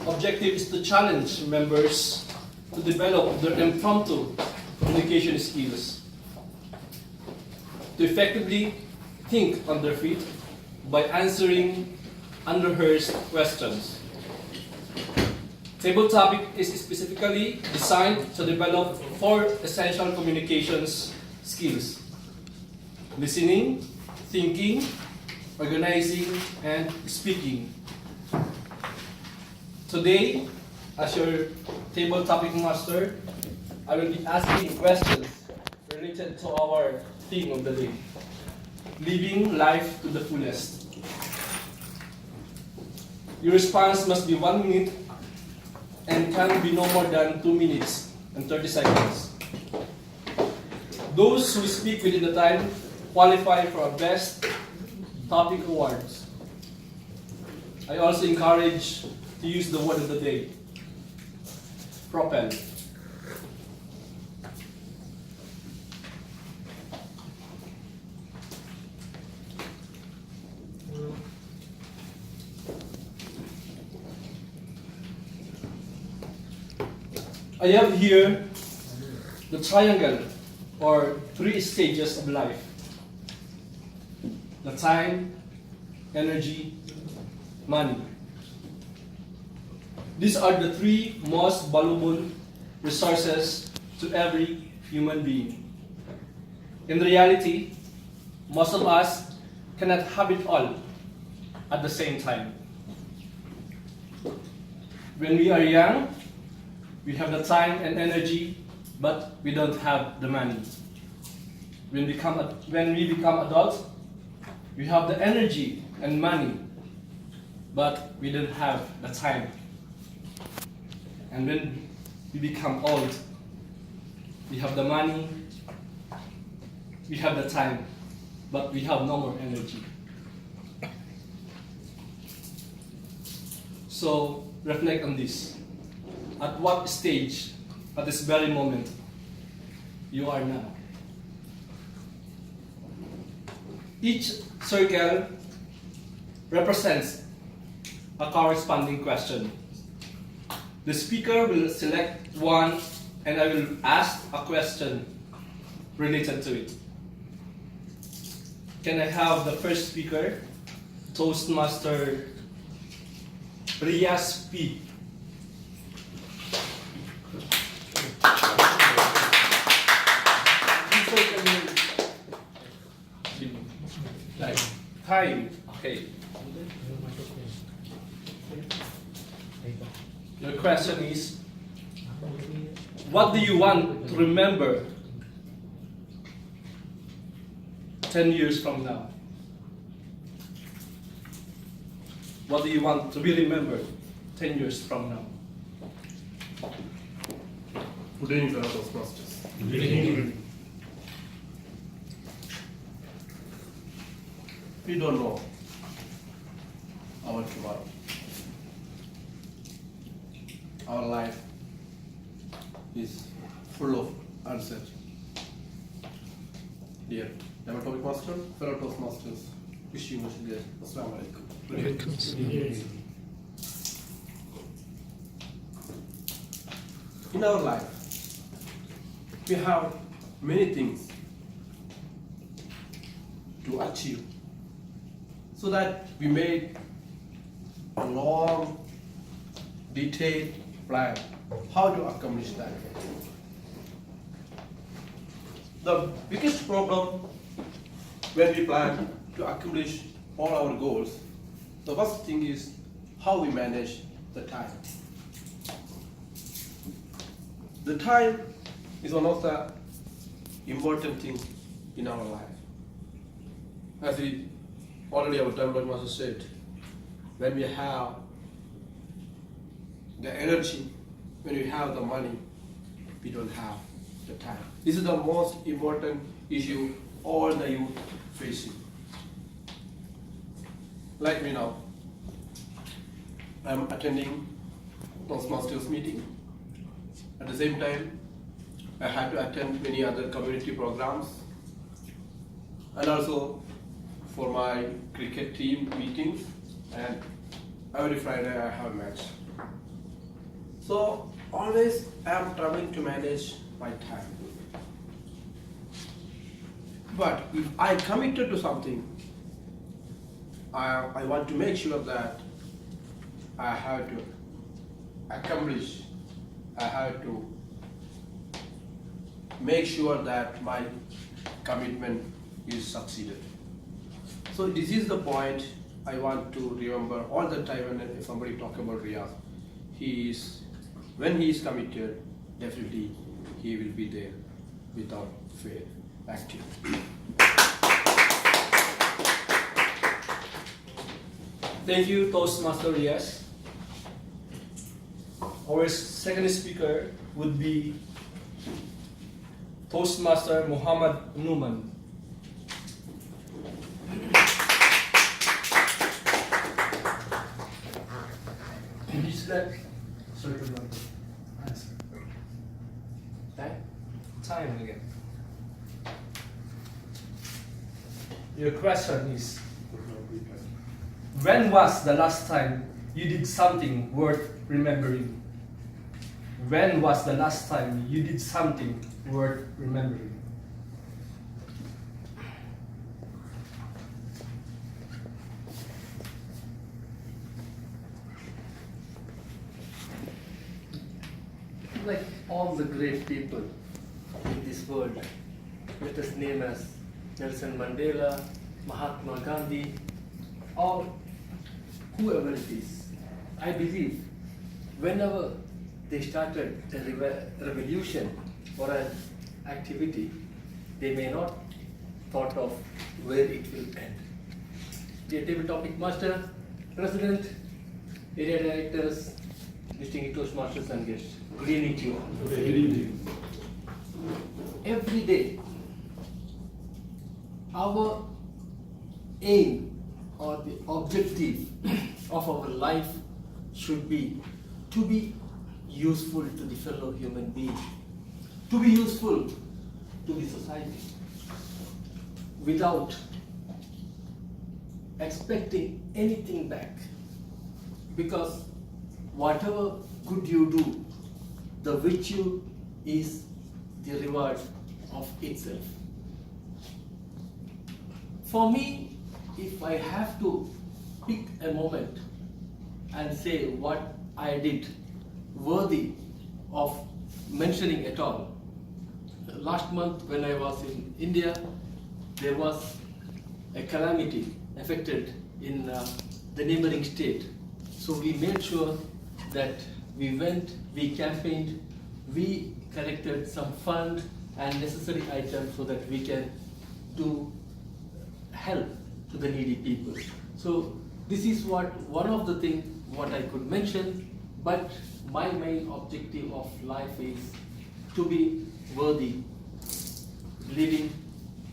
Objective is to challenge members to develop their impromptu communication skills, to effectively think on their feet by answering unrehearsed questions. Table topic is specifically designed to develop 4 essential communications skills: listening, thinking, organizing, and speaking. Today, as your table topic master, I will be asking questions related to our theme of the day: living life to the fullest. Your response must be 1 minute and can be no more than 2 minutes and 30 seconds. Those who speak within the time qualify for a Best Topic Awards. I also encourage to use the word of the day: propel. I have here the triangle or 3 stages of life: the time, energy, money. These are the 3 most valuable resources to every human being. In reality, most of us cannot have it all at the same time. When we are young, we have the time and energy, but we don't have the money. When we become adults, we have the energy and money, but we don't have the time. And when we become old, we have the money, we have the time, but we have no more energy. So reflect on this. At what stage, at this very moment, you are now? Each circle represents a corresponding question. The speaker will select one, and I will ask a question related to it. Can I have the first speaker, Toastmaster Rias P. Time. Okay. Your question is, what do you want to remember 10 years from now? What do you want to be remembered 10 years from now? Good evening, fellow Toastmasters. Good evening. We don't know our tomorrow. Our life is full of uncertainty. Dear Topic Master, fellow Toastmasters, wish you much good. Assalamu alaikum. In our life, we have many things to achieve, so that we made a long, detailed plan how to accomplish that. The biggest problem when we plan to accomplish all our goals, the first thing is how we manage the time. The time is one of the important things in our life. As we already our time master said, when we have the energy, when we have the money, we don't have the time. This is the most important issue all the youth facing. Like me now, I'm attending Toastmasters meeting. At the same time, I had to attend many other community programs, and also for my cricket team meetings, and every Friday I have a match. So always I am trying to manage my time. But if I committed to something, I want to make sure that I have to accomplish, I have to make sure that my commitment is succeeded. So this is the point I want to remember all the time when somebody talk about Riyaz. When he is committed, definitely he will be there without fail. Back to you. Thank you, Toastmaster Riaz. Our second speaker would be Toastmaster Muhammad Numan. Is that circle number? Answer. Time again. Your question is, when was the last time you did something worth remembering? When was the last time you did something worth remembering? Like all the great people in this world, let us name as Nelson Mandela, Mahatma Gandhi, or whoever it is, I believe whenever they started a revolution or an activity, they may not thought of where it will end. Dear table topic master, president, area directors, distinguished Toastmasters and guests, good evening to you all. Good evening. Every day, our aim or the objective of our life should be to be useful to the fellow human being, to be useful to the society, without expecting anything back. Because whatever good you do, the virtue is the reward of itself. For me, if I have to pick a moment and say what I did worthy of mentioning at all, last month when I was in India, there was a calamity affected in the neighboring state. So we made sure that we went, we campaigned, we collected some fund and necessary items so that we can do help to the needy people. So this is one of the things what I could mention, but my main objective of life is to be worthy, living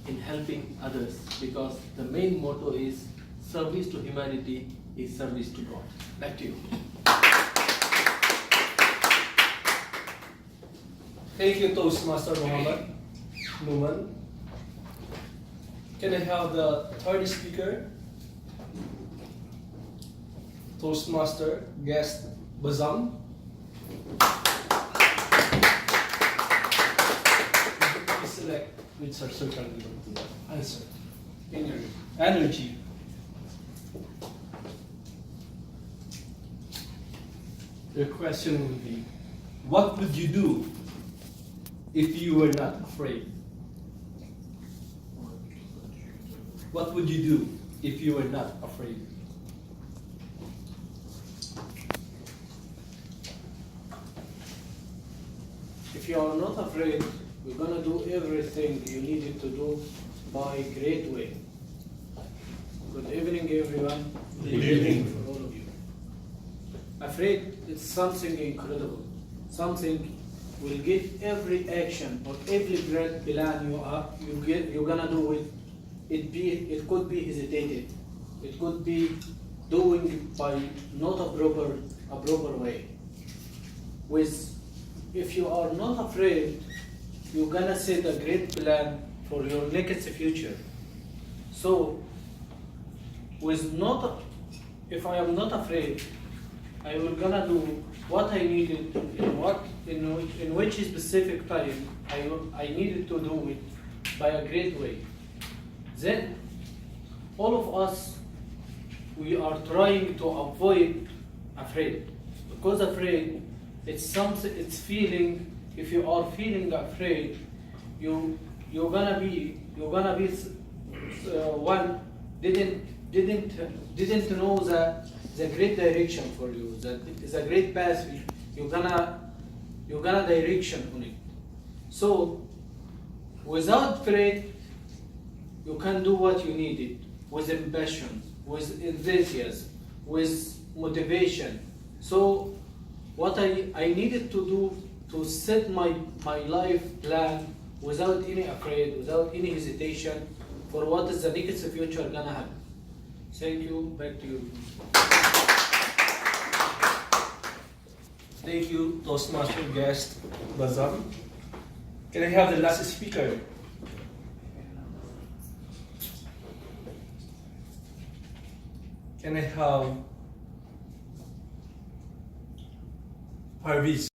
in helping others, because the main motto is service to humanity is service to God. Back to you. Thank you, Toastmaster Muhammad Numan. Can I have the third speaker? Toastmaster guest Bazam. Please select which circle you want to answer. Energy. The question will be, what would you do if you were not afraid? What would you do if you were not afraid? If you are not afraid, you're gonna do everything you needed to do by a great way. Good evening, everyone. Good evening. For all of you. Afraid is something incredible. Something will get every action or every great plan you're gonna do it. It could be hesitated. It could be doing it by not a proper way. If you are not afraid, you're gonna set a great plan for your next future. So, if I am not afraid, I will gonna do what I needed in which specific time I needed to do it by a great way. Then all of us, we are trying to avoid afraid, because afraid, it's something, it's feeling. If you are feeling afraid, you're gonna be one didn't know the great direction for you, the great path you're gonna direction on it. So without faith, you can do what you needed with passion, with enthusiasm, with motivation. So what I needed to do to set my life plan without any afraid, without any hesitation for what is the next future gonna happen. Thank you. Back to you. Thank you, Toastmaster guest Bazam. Can I have the last speaker? Can I have Parviz?